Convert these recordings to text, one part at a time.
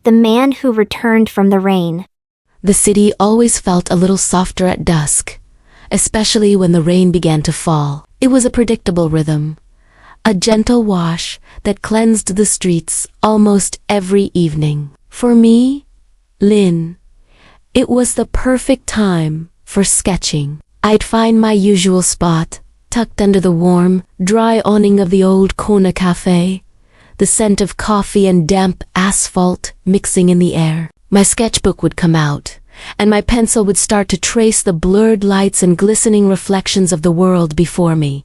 The man who returned from the rain. The city always felt a little softer at dusk, especially when the rain began to fall. It was a predictable rhythm, a gentle wash that cleansed the streets almost every evening. For me, Lynn, it was the perfect time for sketching. I'd find my usual spot, tucked under the warm, dry awning of the old corner cafe, the scent of coffee and damp asphalt mixing in the air. My sketchbook would come out, and my pencil would start to trace the blurred lights and glistening reflections of the world before me.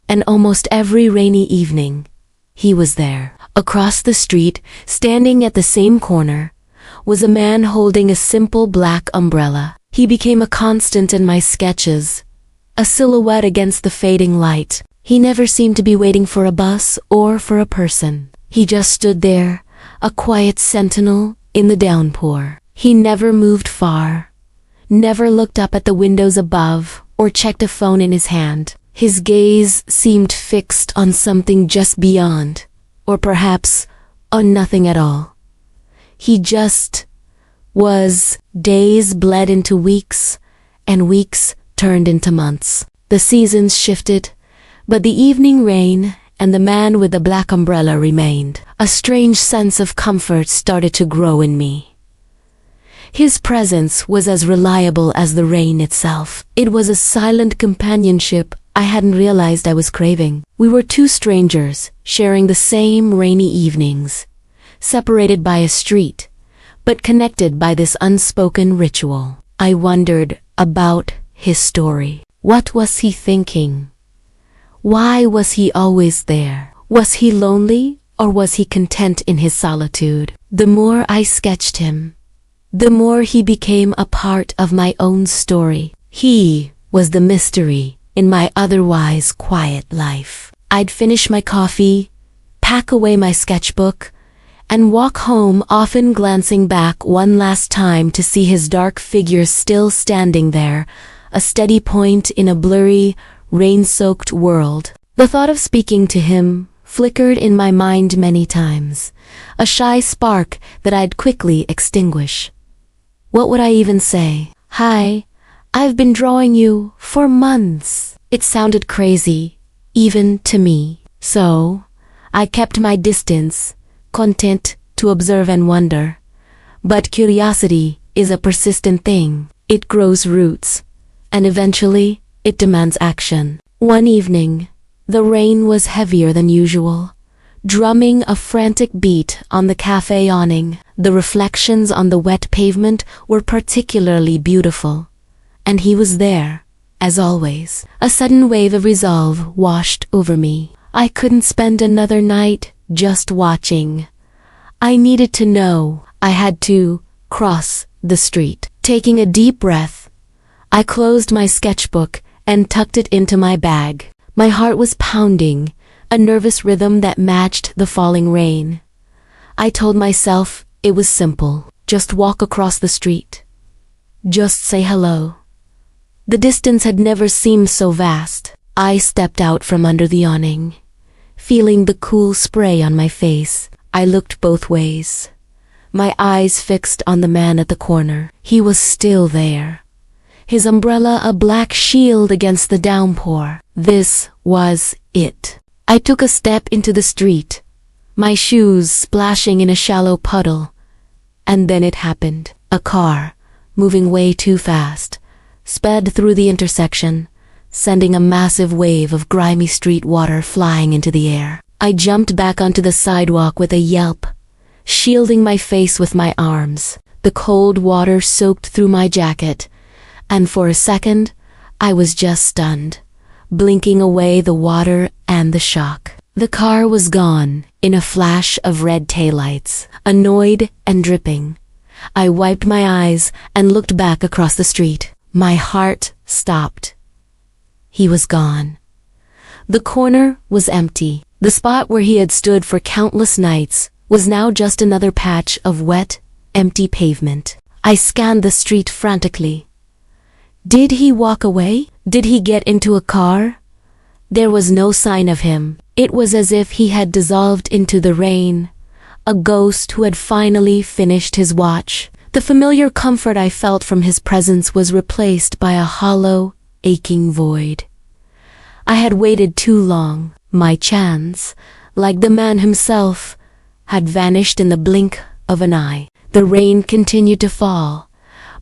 And almost every rainy evening, he was there. Across the street, standing at the same corner, was a man holding a simple black umbrella. He became a constant in my sketches, a silhouette against the fading light. He never seemed to be waiting for a bus or for a person. He just stood there, a quiet sentinel in the downpour. He never moved far, never looked up at the windows above or checked a phone in his hand. His gaze seemed fixed on something just beyond, or perhaps on nothing at all. He just was. Days bled into weeks, and weeks turned into months. The seasons shifted, but the evening rain and the man with the black umbrella remained. A strange sense of comfort started to grow in me. His presence was as reliable as the rain itself. It was a silent companionship I hadn't realized I was craving. We were two strangers, sharing the same rainy evenings, separated by a street, but connected by this unspoken ritual. I wondered about his story. What was he thinking? Why was he always there? Was he lonely, or was he content in his solitude? The more I sketched him, the more he became a part of my own story. He was the mystery in my otherwise quiet life. I'd finish my coffee, pack away my sketchbook, and walk home, often glancing back one last time to see his dark figure still standing there, a steady point in a blurry, rain-soaked world. The thought of speaking to him flickered in my mind many times, a shy spark that I'd quickly extinguish. What would I even say? "Hi, I've been drawing you for months." It sounded crazy, even to me. So, I kept my distance, content to observe and wonder. But curiosity is a persistent thing. It grows roots, and eventually, it demands action. One evening, the rain was heavier than usual, drumming a frantic beat on the cafe awning. The reflections on the wet pavement were particularly beautiful, and he was there, as always. A sudden wave of resolve washed over me. I couldn't spend another night just watching. I needed to know. I had to cross the street. Taking a deep breath, I closed my sketchbook and tucked it into my bag. My heart was pounding, a nervous rhythm that matched the falling rain. I told myself it was simple. Just walk across the street. Just say hello. The distance had never seemed so vast. I stepped out from under the awning, feeling the cool spray on my face. I looked both ways, my eyes fixed on the man at the corner. He was still there, his umbrella a black shield against the downpour. This was it. I took a step into the street, my shoes splashing in a shallow puddle. And then it happened. A car, moving way too fast, sped through the intersection, sending a massive wave of grimy street water flying into the air. I jumped back onto the sidewalk with a yelp, shielding my face with my arms. The cold water soaked through my jacket, and for a second, I was just stunned, blinking away the water and the shock. The car was gone in a flash of red taillights. Annoyed and dripping, I wiped my eyes and looked back across the street. My heart stopped. He was gone. The corner was empty. The spot where he had stood for countless nights was now just another patch of wet, empty pavement. I scanned the street frantically. Did he walk away? Did he get into a car? There was no sign of him. It was as if he had dissolved into the rain, a ghost who had finally finished his watch. The familiar comfort I felt from his presence was replaced by a hollow, aching void. I had waited too long. My chance, like the man himself, had vanished in the blink of an eye. The rain continued to fall,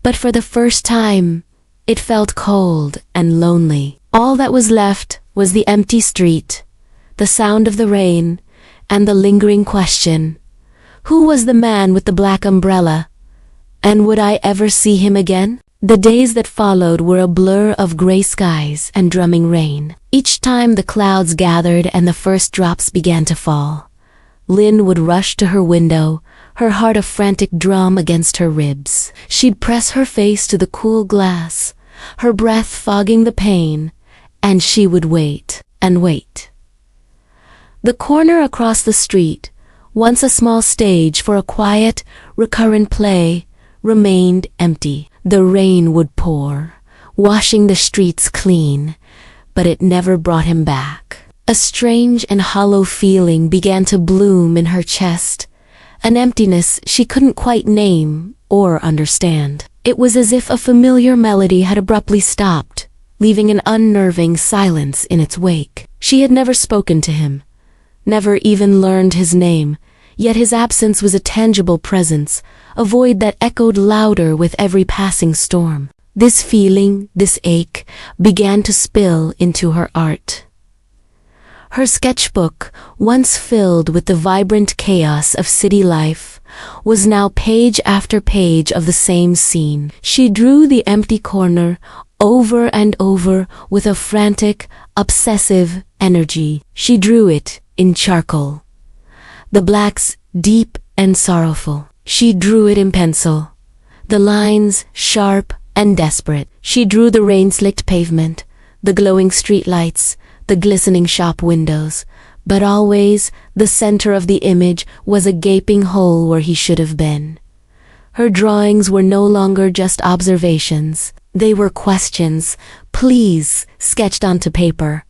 but for the first time, it felt cold and lonely. All that was left was the empty street, the sound of the rain, and the lingering question, who was the man with the black umbrella, and would I ever see him again? The days that followed were a blur of gray skies and drumming rain. Each time the clouds gathered and the first drops began to fall, Lynn would rush to her window, her heart a frantic drum against her ribs. She'd press her face to the cool glass, her breath fogging the pain, and she would wait and wait. The corner across the street, once a small stage for a quiet, recurrent play, remained empty. The rain would pour, washing the streets clean, but it never brought him back. A strange and hollow feeling began to bloom in her chest, an emptiness she couldn't quite name or understand. It was as if a familiar melody had abruptly stopped, leaving an unnerving silence in its wake. She had never spoken to him, never even learned his name, yet his absence was a tangible presence, a void that echoed louder with every passing storm. This feeling, this ache, began to spill into her art. Her sketchbook, once filled with the vibrant chaos of city life, was now page after page of the same scene. She drew the empty corner over and over with a frantic, obsessive energy. She drew it in charcoal, the blacks deep and sorrowful. She drew it in pencil, the lines sharp and desperate. She drew the rain-slicked pavement, the glowing streetlights, the glistening shop windows, but always the center of the image was a gaping hole where he should have been. Her drawings were no longer just observations, they were questions, pleas sketched onto paper.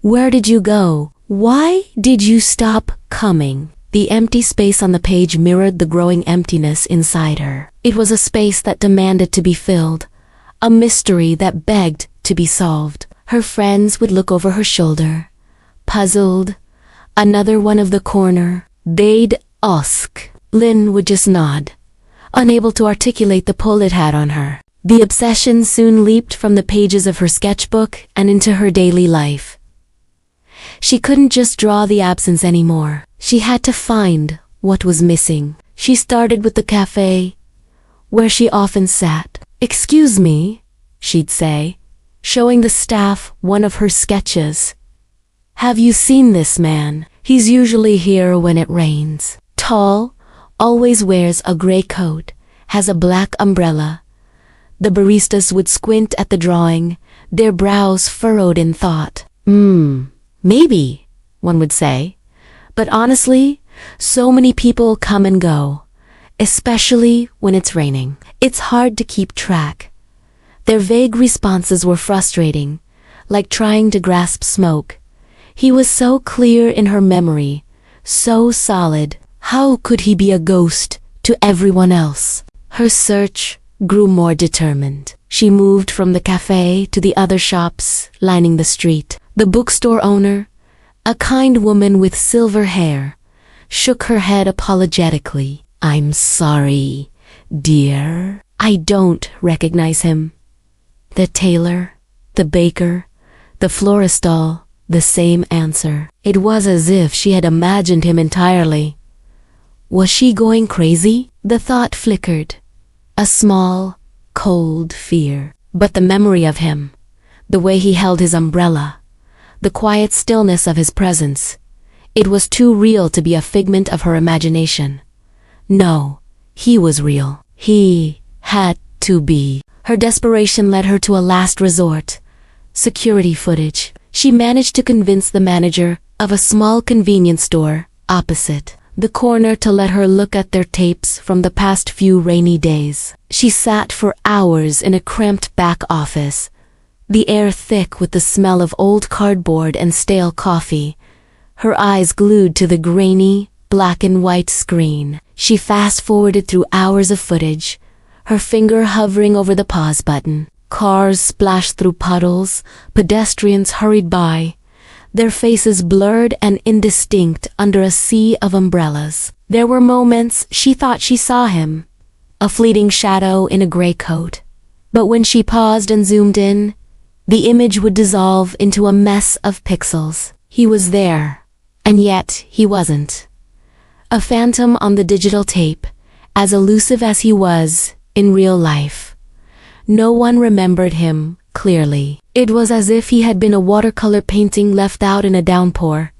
Where did you go? Why did you stop coming? The empty space on the page mirrored the growing emptiness inside her. It was a space that demanded to be filled, a mystery that begged to be solved. Her friends would look over her shoulder, puzzled. Another one of the corner. They'd ask. Lynn would just nod, unable to articulate the pull it had on her. The obsession soon leaped from the pages of her sketchbook and into her daily life. She couldn't just draw the absence anymore. She had to find what was missing. She started with the cafe, where she often sat. "Excuse me," she'd say, showing the staff one of her sketches. "Have you seen this man? He's usually here when it rains. Tall, always wears a gray coat, has a black umbrella." The baristas would squint at the drawing, their brows furrowed in thought. Maybe, one would say. But honestly, so many people come and go, especially when it's raining. It's hard to keep track. Their vague responses were frustrating, like trying to grasp smoke. He was so clear in her memory, so solid. How could he be a ghost to everyone else? Her search grew more determined. She moved from the cafe to the other shops lining the street. The bookstore owner, a kind woman with silver hair, shook her head apologetically. "I'm sorry, dear. I don't recognize him." The tailor, the baker, the florist stall, the same answer. It was as if she had imagined him entirely. Was she going crazy? The thought flickered, a small, cold fear. But the memory of him, the way he held his umbrella, the quiet stillness of his presence, it was too real to be a figment of her imagination. No, he was real. He had to be. Her desperation led her to a last resort. Security footage. She managed to convince the manager of a small convenience store opposite the corner to let her look at their tapes from the past few rainy days. She sat for hours in a cramped back office, the air thick with the smell of old cardboard and stale coffee, her eyes glued to the grainy, black and white screen. She fast-forwarded through hours of footage, her finger hovering over the pause button. Cars splashed through puddles, pedestrians hurried by, their faces blurred and indistinct under a sea of umbrellas. There were moments she thought she saw him, a fleeting shadow in a gray coat. But when she paused and zoomed in, the image would dissolve into a mess of pixels. He was there, and yet he wasn't. A phantom on the digital tape, as elusive as he was in real life. No one remembered him clearly. It was as if he had been a watercolor painting left out in a downpour,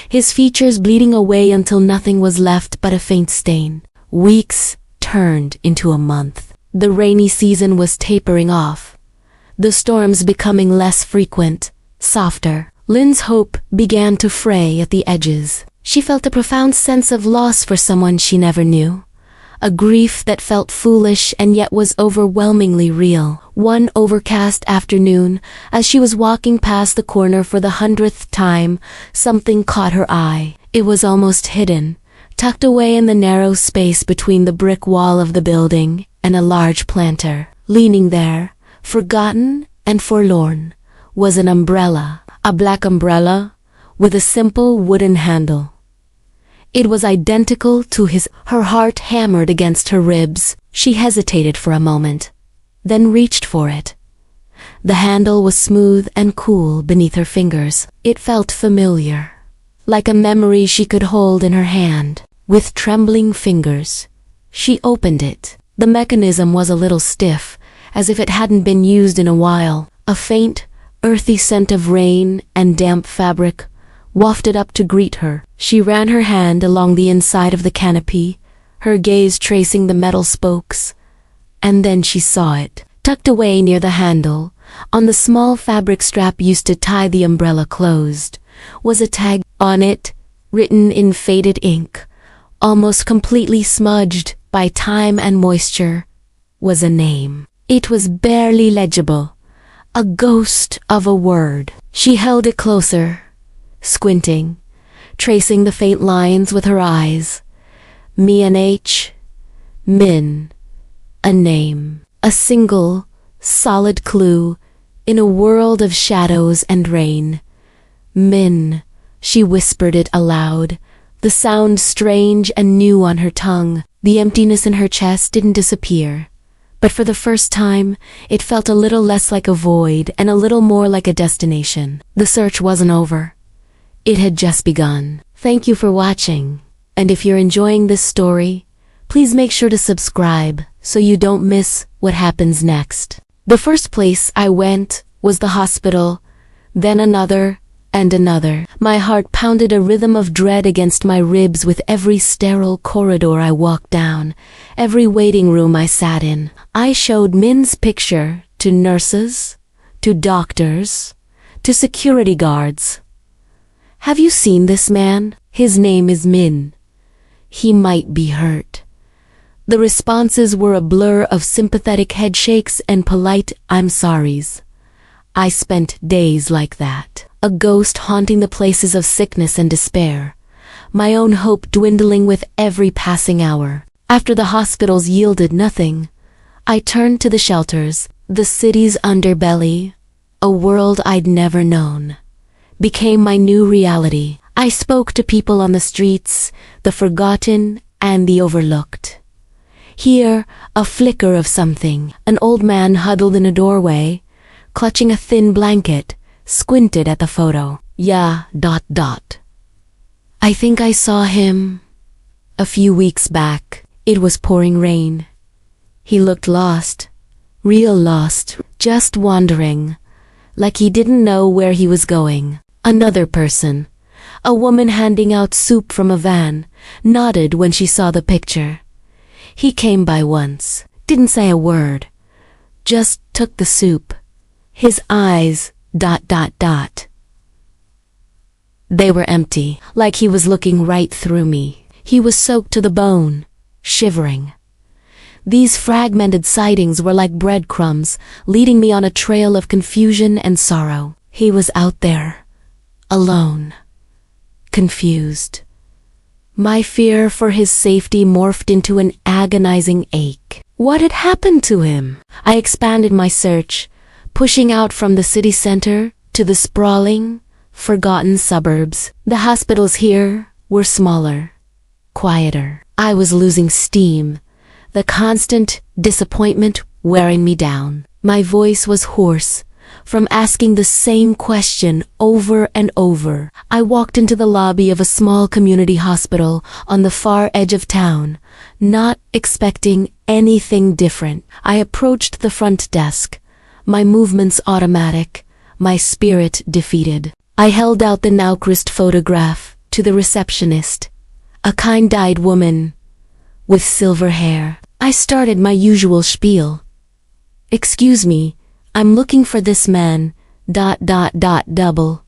his features bleeding away until nothing was left but a faint stain. Weeks turned into a month. The rainy season was tapering off, the storms becoming less frequent, softer. Lynn's hope began to fray at the edges. She felt a profound sense of loss for someone she never knew, a grief that felt foolish and yet was overwhelmingly real. One overcast afternoon, as she was walking past the corner for the 100th time, something caught her eye. It was almost hidden, tucked away in the narrow space between the brick wall of the building and a large planter. Leaning there, forgotten and forlorn, was an umbrella, a black umbrella with a simple wooden handle. It was identical to his. Her heart hammered against her ribs. She hesitated for a moment, then reached for it. The handle was smooth and cool beneath her fingers. It felt familiar, like a memory she could hold in her hand. With trembling fingers, she opened it. The mechanism was a little stiff, as if it hadn't been used in a while. A faint, earthy scent of rain and damp fabric wafted up to greet her. She ran her hand along the inside of the canopy, her gaze tracing the metal spokes, and then she saw it. Tucked away near the handle, on the small fabric strap used to tie the umbrella closed, was a tag. On it, written in faded ink, almost completely smudged by time and moisture, was a name. It was barely legible, a ghost of a word. She held it closer, squinting, tracing the faint lines with her eyes. M-I-N-H, Min, a name, a single, solid clue in a world of shadows and rain. Min, she whispered it aloud, the sound strange and new on her tongue. The emptiness in her chest didn't disappear, but for the first time, it felt a little less like a void and a little more like a destination. The search wasn't over. It had just begun. Thank you for watching, and if you're enjoying this story, please make sure to subscribe so you don't miss what happens next. The first place I went was the hospital, then another and another. My heart pounded a rhythm of dread against my ribs with every sterile corridor I walked down, every waiting room I sat in. I showed Min's picture to nurses, to doctors, to security guards. Have you seen this man? His name is Min. He might be hurt. The responses were a blur of sympathetic headshakes and polite I'm sorries. I spent days like that, a ghost haunting the places of sickness and despair, my own hope dwindling with every passing hour. After the hospitals yielded nothing, I turned to the shelters. The city's underbelly, a world I'd never known, became my new reality. I spoke to people on the streets, the forgotten and the overlooked. Here, a flicker of something. An old man huddled in a doorway, clutching a thin blanket, squinted at the photo. Yeah, ... I think I saw him a few weeks back. It was pouring rain. He looked lost, real lost, just wandering, like he didn't know where he was going. Another person, a woman handing out soup from a van, nodded when she saw the picture. He came by once, didn't say a word, just took the soup. His eyes ... They were empty, like he was looking right through me. He was soaked to the bone, shivering. These fragmented sightings were like breadcrumbs, leading me on a trail of confusion and sorrow. He was out there, alone, confused, My fear for his safety morphed into an agonizing ache. What had happened to him? I expanded my search, pushing out from the city center to the sprawling, forgotten suburbs. The hospitals here were smaller, quieter. I was losing steam, the constant disappointment wearing me down. My voice was hoarse from asking the same question over and over. I walked into the lobby of a small community hospital on the far edge of town, not expecting anything different. I approached the front desk, my movements automatic, my spirit defeated. I held out the now-crisp photograph to the receptionist, a kind-eyed woman with silver hair. I started my usual spiel. "Excuse me, I'm looking for this man, double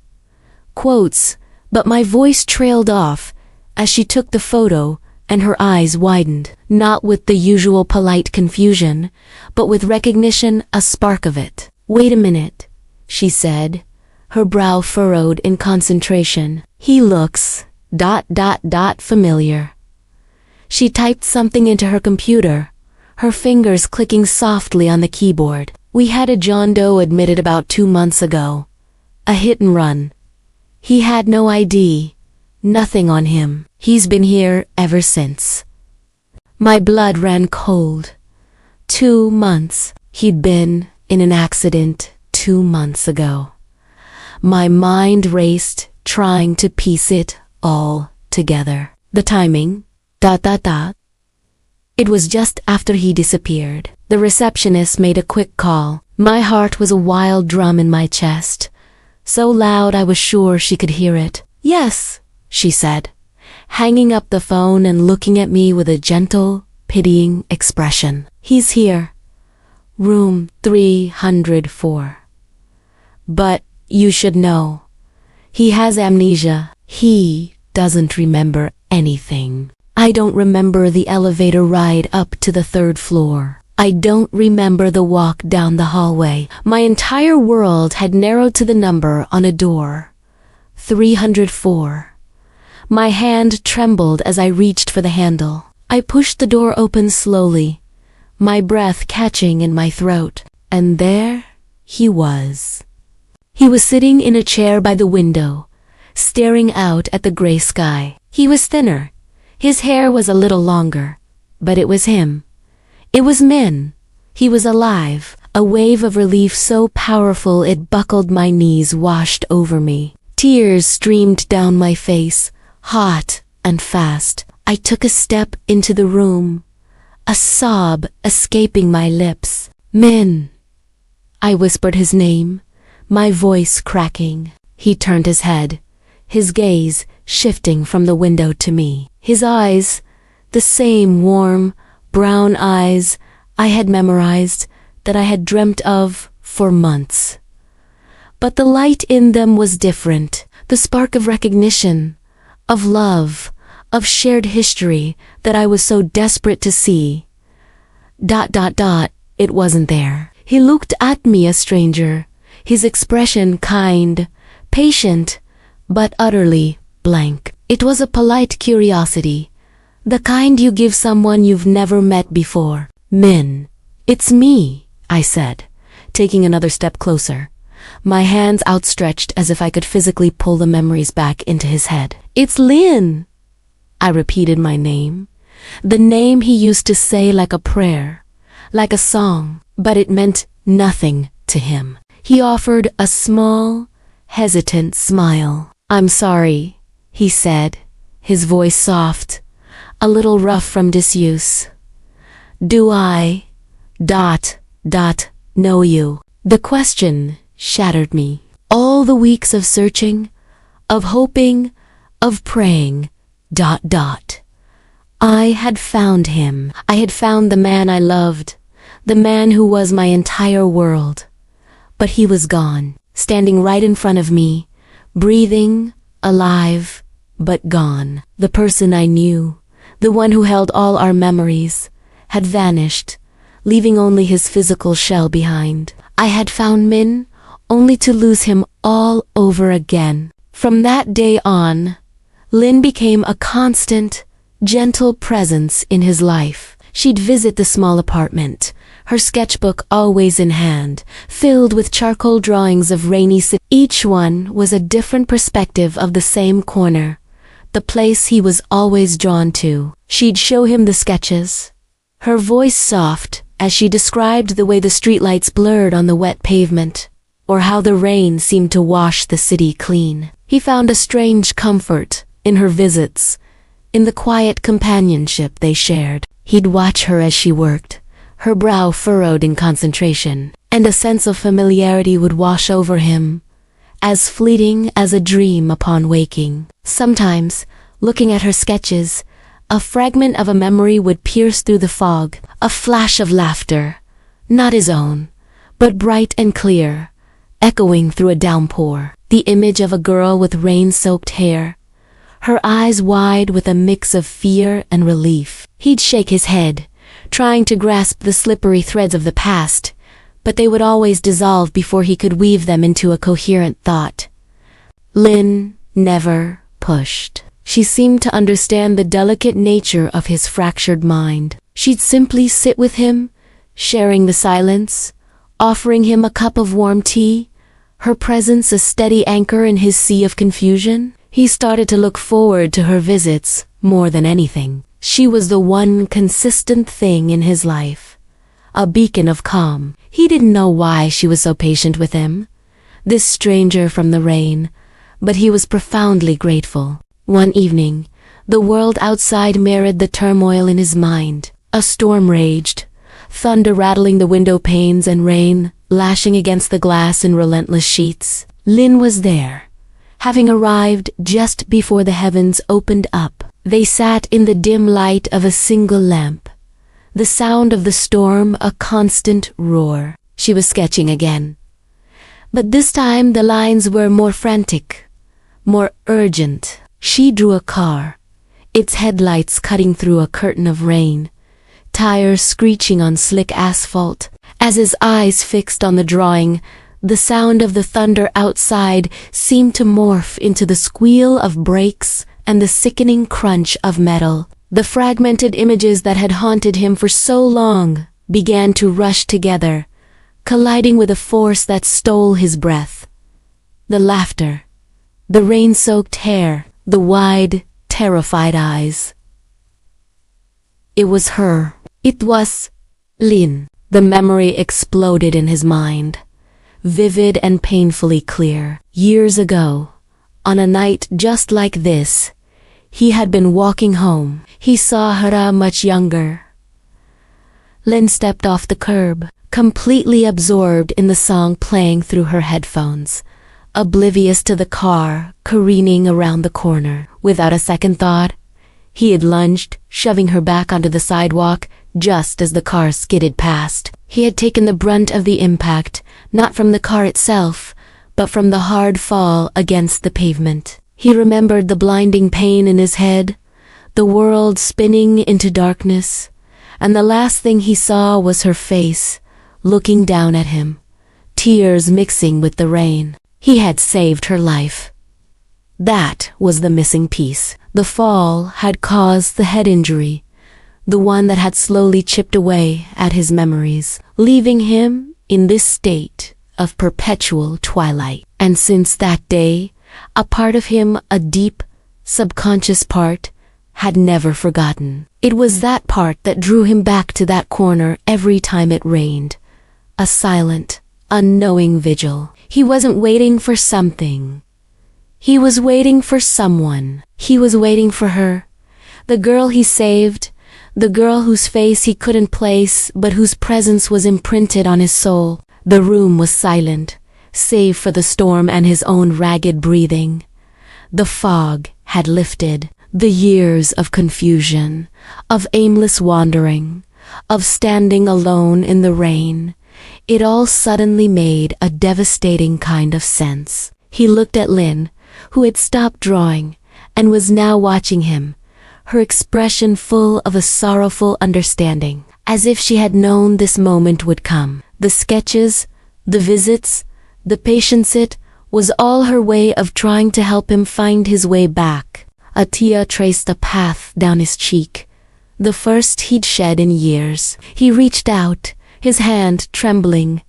quotes, but my voice trailed off as she took the photo and her eyes widened, not with the usual polite confusion, but with recognition, a spark of it. "Wait a minute," she said, her brow furrowed in concentration. "He looks, familiar." She typed something into her computer, her fingers clicking softly on the keyboard. "We had a John Doe admitted about 2 months ago. A hit and run. He had no ID, nothing on him. He's been here ever since." My blood ran cold. 2 months. He'd been in an accident 2 months ago. My mind raced, trying to piece it all together. The timing, It was just after he disappeared. The receptionist made a quick call. My heart was a wild drum in my chest, so loud I was sure she could hear it. "Yes," she said, hanging up the phone and looking at me with a gentle, pitying expression. "He's here. Room 304. But you should know, he has amnesia. He doesn't remember anything. I don't remember the elevator ride up to the 3rd floor. I don't remember the walk down the hallway. My entire world had narrowed to the number on a door. 304. My hand trembled as I reached for the handle. I pushed the door open slowly, my breath catching in my throat. And there he was. He was sitting in a chair by the window, staring out at the gray sky. He was thinner. His hair was a little longer, but it was him. It was Min. He was alive. A wave of relief so powerful it buckled my knees, washed over me. Tears streamed down my face, hot and fast. I took a step into the room, a sob escaping my lips. "Min." I whispered his name, my voice cracking. He turned his head, his gaze shifting from the window to me. His eyes, the same warm, brown eyes I had memorized, that I had dreamt of for months. But the light in them was different, the spark of recognition, of love, of shared history that I was so desperate to see. It wasn't there. He looked at me a stranger, his expression kind, patient, but utterly blank. It was a polite curiosity, the kind you give someone you've never met before. "Min, it's me," I said, taking another step closer, my hands outstretched as if I could physically pull the memories back into his head. "It's Lin." I repeated my name, the name he used to say like a prayer, like a song, but it meant nothing to him. He offered a small, hesitant smile. "I'm sorry," he said, his voice soft, a little rough from disuse. "Do I, know you?" The question shattered me. All the weeks of searching, of hoping, of praying, I had found him. I had found the man I loved, the man who was my entire world. But he was gone, standing right in front of me, breathing, alive, but gone. The person I knew, the one who held all our memories, had vanished, leaving only his physical shell behind. I had found Min, only to lose him all over again. From that day on, Lynn became a constant, gentle presence in his life. She'd visit the small apartment, her sketchbook always in hand, filled with charcoal drawings of rainy cities. Each one was a different perspective of the same corner, the place he was always drawn to. She'd show him the sketches, her voice soft as she described the way the streetlights blurred on the wet pavement, or how the rain seemed to wash the city clean. He found a strange comfort in her visits, in the quiet companionship they shared. He'd watch her as she worked, her brow furrowed in concentration, and a sense of familiarity would wash over him, as fleeting as a dream upon waking. Sometimes, looking at her sketches, a fragment of a memory would pierce through the fog, a flash of laughter, not his own, but bright and clear, echoing through a downpour. The image of a girl with rain-soaked hair, her eyes wide with a mix of fear and relief. He'd shake his head, trying to grasp the slippery threads of the past, but they would always dissolve before he could weave them into a coherent thought. Lynn never pushed. She seemed to understand the delicate nature of his fractured mind. She'd simply sit with him, sharing the silence, offering him a cup of warm tea, her presence a steady anchor in his sea of confusion. He started to look forward to her visits more than anything. She was the one consistent thing in his life, a beacon of calm. He didn't know why she was so patient with him, this stranger from the rain, but he was profoundly grateful. One evening, the world outside mirrored the turmoil in his mind. A storm raged, thunder rattling the window panes and rain lashing against the glass in relentless sheets. Lynn was there, having arrived just before the heavens opened up. They sat in the dim light of a single lamp, the sound of the storm a constant roar. She was sketching again, but this time the lines were more frantic, more urgent. She drew a car, its headlights cutting through a curtain of rain, tires screeching on slick asphalt. As his eyes fixed on the drawing, the sound of the thunder outside seemed to morph into the squeal of brakes and the sickening crunch of metal. The fragmented images that had haunted him for so long began to rush together, colliding with a force that stole his breath. The laughter, the rain-soaked hair, the wide, terrified eyes. It was her. It was Lynn. The memory exploded in his mind, vivid and painfully clear. Years ago, on a night just like this, he had been walking home. He saw her much younger. Lynn stepped off the curb, completely absorbed in the song playing through her headphones, oblivious to the car careening around the corner. Without a second thought, he had lunged, shoving her back onto the sidewalk just as the car skidded past. He had taken the brunt of the impact, not from the car itself, but from the hard fall against the pavement. He remembered the blinding pain in his head, the world spinning into darkness, and the last thing he saw was her face, looking down at him, tears mixing with the rain. He had saved her life. That was the missing piece. The fall had caused the head injury, the one that had slowly chipped away at his memories, leaving him in this state of perpetual twilight. And since that day, a part of him, a deep, subconscious part, had never forgotten. It was that part that drew him back to that corner every time it rained. A silent, unknowing vigil. He wasn't waiting for something. He was waiting for someone. He was waiting for her, the girl he saved, the girl whose face he couldn't place but whose presence was imprinted on his soul. The room was silent, save for the storm and his own ragged breathing. The fog had lifted. The years of confusion, of aimless wandering, of standing alone in the rain, it all suddenly made a devastating kind of sense. He looked at Lynn, who had stopped drawing and was now watching him, her expression full of a sorrowful understanding, as if she had known this moment would come. The sketches, the visits, the patience, it was all her way of trying to help him find his way back. A tear traced a path down his cheek, the first he'd shed in years. He reached out, his hand trembling,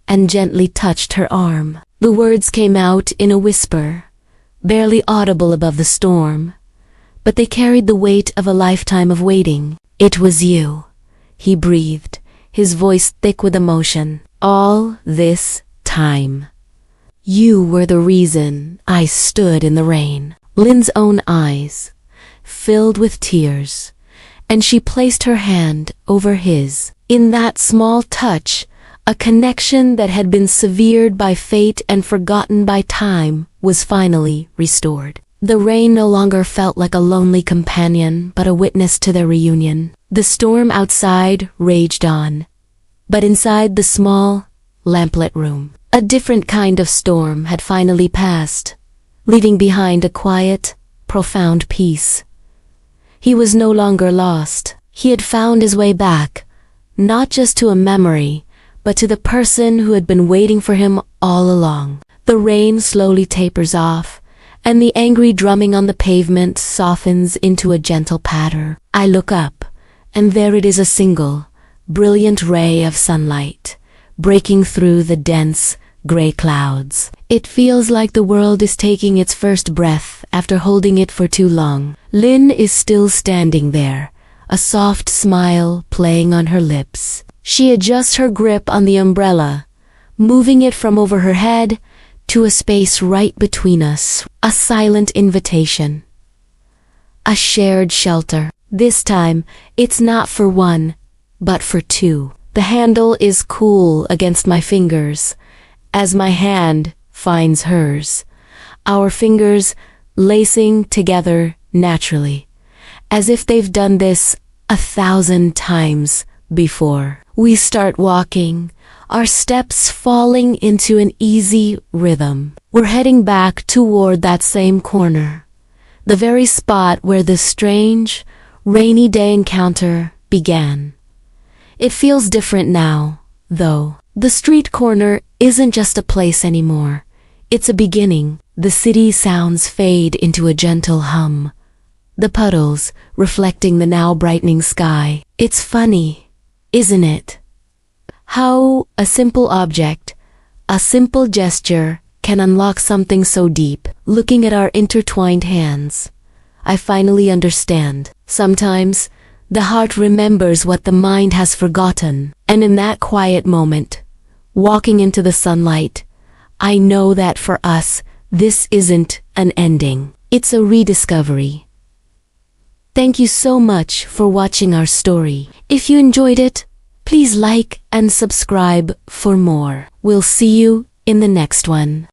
and gently touched her arm. The words came out in a whisper, barely audible above the storm, but they carried the weight of a lifetime of waiting. "It was you," he breathed, his voice thick with emotion. "All this time. You were the reason I stood in the rain." Lynn's own eyes filled with tears, and she placed her hand over his. In that small touch, a connection that had been severed by fate and forgotten by time was finally restored. The rain no longer felt like a lonely companion, but a witness to their reunion. The storm outside raged on, but inside the small, lamplit room, a different kind of storm had finally passed, leaving behind a quiet, profound peace. He was no longer lost. He had found his way back, not just to a memory, but to the person who had been waiting for him all along. The rain slowly tapers off, and the angry drumming on the pavement softens into a gentle patter. I look up, and there it is, a single, brilliant ray of sunlight, breaking through the dense, gray clouds. It feels like the world is taking its first breath after holding it for too long. Lynn is still standing there, a soft smile playing on her lips. She adjusts her grip on the umbrella, moving it from over her head to a space right between us, a silent invitation, a shared shelter. This time, it's not for one, but for two. The handle is cool against my fingers as my hand finds hers, our fingers lacing together naturally, as if they've done this 1,000 times before. We start walking, our steps falling into an easy rhythm. We're heading back toward that same corner, the very spot where the strange, rainy day encounter began. It feels different now, though. The street corner isn't just a place anymore. It's a beginning. The city sounds fade into a gentle hum, the puddles reflecting the now brightening sky. It's funny, isn't it? How a simple object, a simple gesture can unlock something so deep. Looking at our intertwined hands, I finally understand. Sometimes, the heart remembers what the mind has forgotten. And in that quiet moment, walking into the sunlight, I know that for us, this isn't an ending. It's a rediscovery. Thank you so much for watching our story. If you enjoyed it, please like and subscribe for more. We'll see you in the next one.